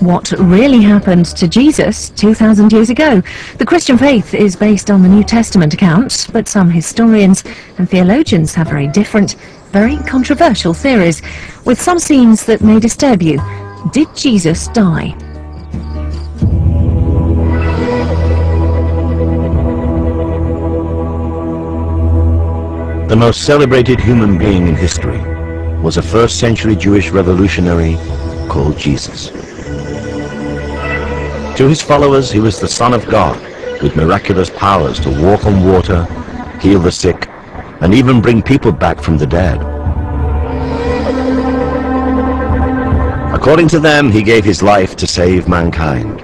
what really happened to Jesus 2,000 years ago. The Christian faith is based on the New Testament account, but some historians and theologians have very different, very controversial theories, with some scenes that may disturb you. Did Jesus die? The most celebrated human being in history was a first-century Jewish revolutionary called Jesus. To his followers, he was the Son of God, with miraculous powers to walk on water, heal the sick, and even bring people back from the dead. According to them, he gave his life to save mankind.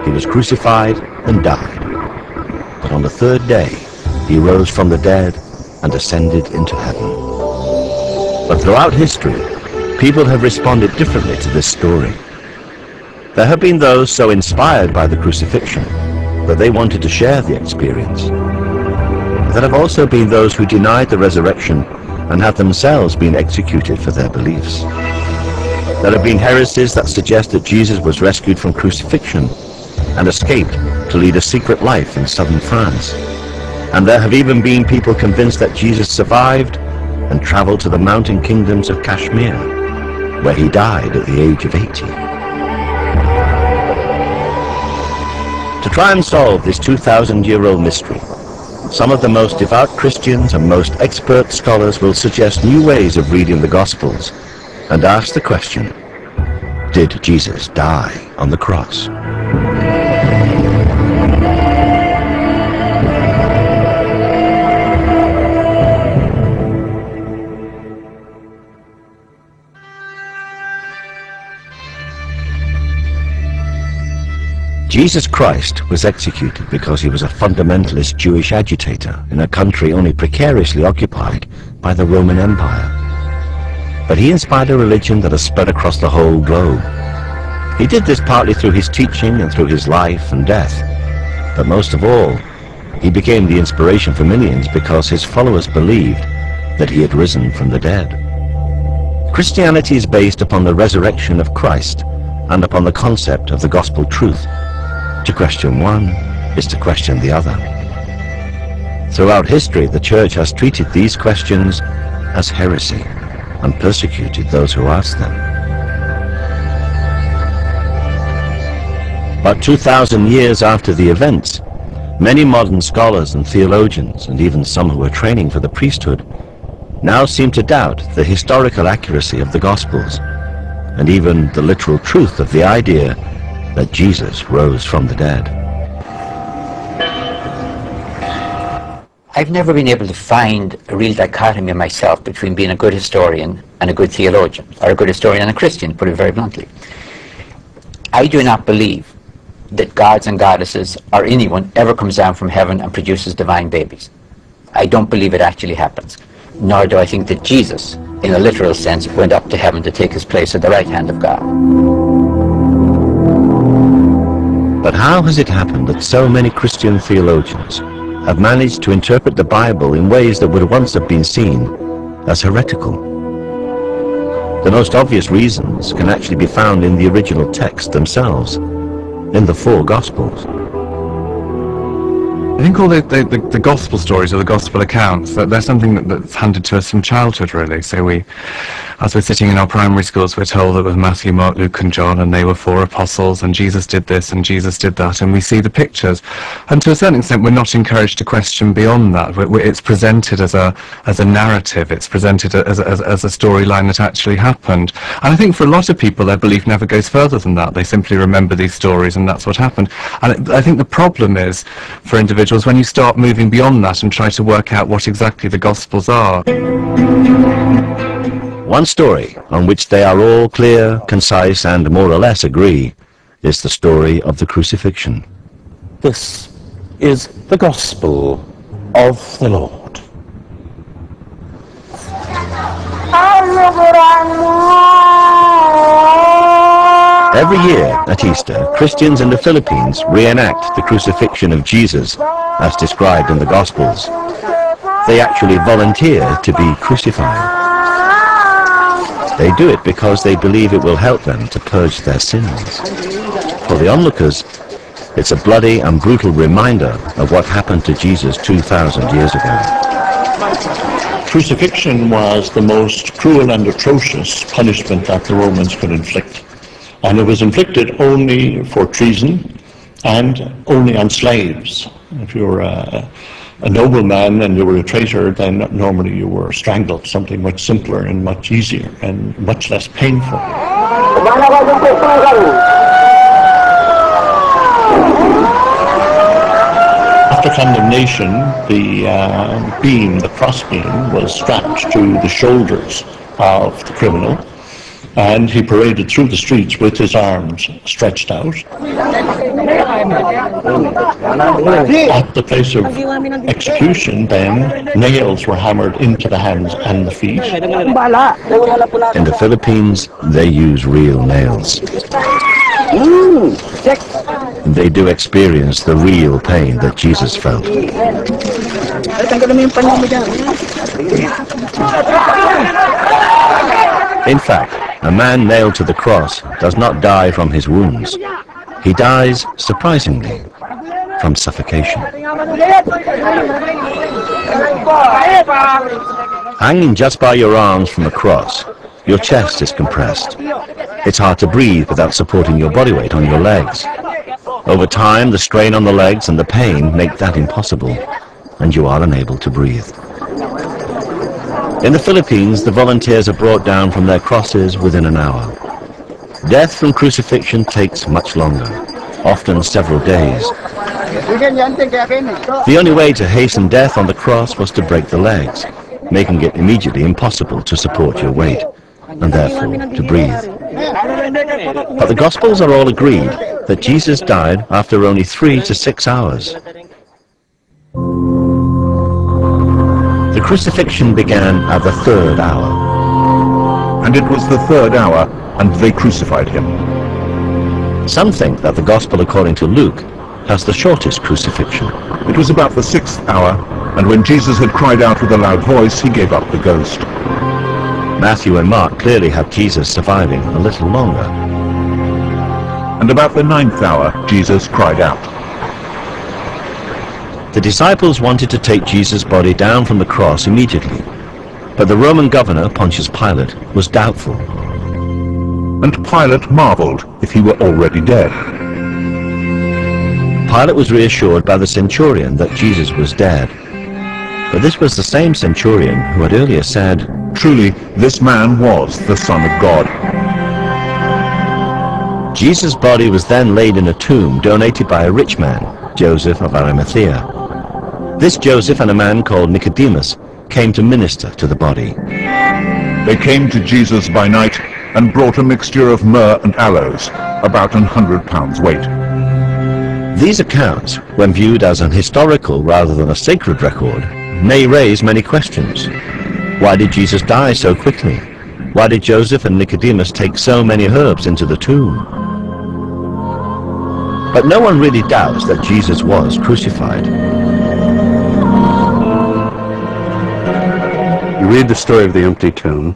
He was crucified and died. But on the third day, he rose from the dead and ascended into heaven. But throughout history, people have responded differently to this story. There have been those so inspired by the crucifixion that they wanted to share the experience. There have also been those who denied the resurrection and have themselves been executed for their beliefs. There have been heresies that suggest that Jesus was rescued from crucifixion and escaped to lead a secret life in southern France. And there have even been people convinced that Jesus survived and traveled to the mountain kingdoms of Kashmir, where he died at the age of 80. To try and solve this 2,000-year-old mystery, some of the most devout Christians and most expert scholars will suggest new ways of reading the Gospels and ask the question, did Jesus die on the cross? Jesus Christ was executed because he was a fundamentalist Jewish agitator in a country only precariously occupied by the Roman Empire. But he inspired a religion that has spread across the whole globe. He did this partly through his teaching and through his life and death. But most of all, he became the inspiration for millions because his followers believed that he had risen from the dead. Christianity is based upon the resurrection of Christ and upon the concept of the gospel truth. To question one is to question the other. Throughout history, the Church has treated these questions as heresy and persecuted those who asked them. But 2,000 years after the events, many modern scholars and theologians, and even some who are training for the priesthood, now seem to doubt the historical accuracy of the Gospels, and even the literal truth of the idea that Jesus rose from the dead. I've never been able to find a real dichotomy myself between being a good historian and a good theologian, or a good historian and a Christian, to put it very bluntly. I do not believe that gods and goddesses or anyone ever comes down from heaven and produces divine babies. I don't believe it actually happens. Nor do I think that Jesus, in a literal sense, went up to heaven to take his place at the right hand of God. But how has it happened that so many Christian theologians have managed to interpret the Bible in ways that would once have been seen as heretical? The most obvious reasons can actually be found in the original text themselves, in the four Gospels. I think all the gospel stories or the gospel accounts, that they're something that's handed to us from childhood, really. So as we're sitting in our primary schools, we're told that with Matthew, Mark, Luke and John, and they were four apostles, and Jesus did this and Jesus did that, and we see the pictures. And to a certain extent, we're not encouraged to question beyond that. It's presented as a narrative. It's presented as a storyline that actually happened. And I think for a lot of people, their belief never goes further than that. They simply remember these stories, and that's what happened. And I think the problem is, for individuals, when you start moving beyond that and try to work out what exactly the Gospels are. One story on which they are all clear, concise, and more or less agree is the story of the crucifixion. This is the Gospel of the Lord. Every year at Easter, Christians in the Philippines reenact the crucifixion of Jesus as described in the Gospels. They actually volunteer to be crucified. They do it because they believe it will help them to purge their sins. For the onlookers, it's a bloody and brutal reminder of what happened to Jesus 2,000 years ago. Crucifixion was the most cruel and atrocious punishment that the Romans could inflict. And it was inflicted only for treason and only on slaves. If you were a nobleman and you were a traitor, then normally you were strangled, something much simpler and much easier and much less painful. After condemnation, the cross beam, was strapped to the shoulders of the criminal, and he paraded through the streets with his arms stretched out. At the place of execution, then, nails were hammered into the hands and the feet. In the Philippines, they use real nails. They do experience the real pain that Jesus felt. In fact, a man nailed to the cross does not die from his wounds. He dies, surprisingly, from suffocation. Hanging just by your arms from the cross, your chest is compressed. It's hard to breathe without supporting your body weight on your legs. Over time, the strain on the legs and the pain make that impossible, and you are unable to breathe. In the Philippines, the volunteers are brought down from their crosses within an hour. Death from crucifixion takes much longer, often several days. The only way to hasten death on the cross was to break the legs, making it immediately impossible to support your weight, and therefore to breathe. But the Gospels are all agreed that Jesus died after only 3 to 6 hours. The crucifixion began at the 3rd hour. And it was the 3rd hour, and they crucified him. Some think that the Gospel according to Luke has the shortest crucifixion. It was about the 6th hour, and when Jesus had cried out with a loud voice, he gave up the ghost. Matthew and Mark clearly have Jesus surviving a little longer. And about the 9th hour, Jesus cried out. The disciples wanted to take Jesus' body down from the cross immediately, but the Roman governor, Pontius Pilate, was doubtful. And Pilate marveled if he were already dead. Pilate was reassured by the centurion that Jesus was dead. But this was the same centurion who had earlier said, "Truly, this man was the Son of God." Jesus' body was then laid in a tomb donated by a rich man, Joseph of Arimathea. This Joseph and a man called Nicodemus came to minister to the body. They came to Jesus by night and brought a mixture of myrrh and aloes, about 100 pounds weight. These accounts, when viewed as an historical rather than a sacred record, may raise many questions. Why did Jesus die so quickly? Why did Joseph and Nicodemus take so many herbs into the tomb? But no one really doubts that Jesus was crucified. You read the story of the empty tomb,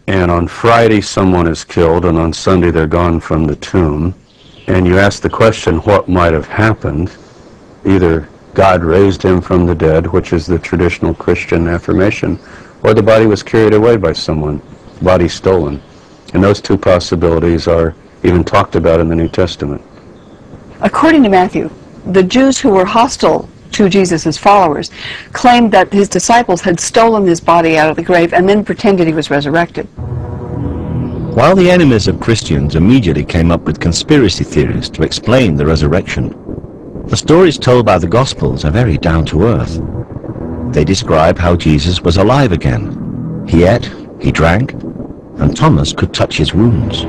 and on Friday someone is killed, and on Sunday they're gone from the tomb, and you ask the question, what might have happened? Either God raised him from the dead, which is the traditional Christian affirmation, or the body was carried away by someone, body stolen. And those two possibilities are even talked about in the New Testament. According to Matthew, the Jews who were hostile to Jesus' followers claimed that his disciples had stolen his body out of the grave and then pretended he was resurrected. While the enemies of Christians immediately came up with conspiracy theories to explain the resurrection, the stories told by the Gospels are very down-to-earth. They describe how Jesus was alive again. He ate, he drank, and Thomas could touch his wounds.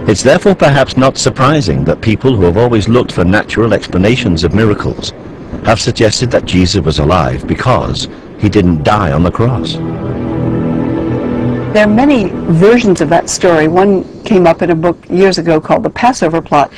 It's therefore perhaps not surprising that people who have always looked for natural explanations of miracles have suggested that Jesus was alive because he didn't die on the cross. There are many versions of that story. One came up in a book years ago called The Passover Plot,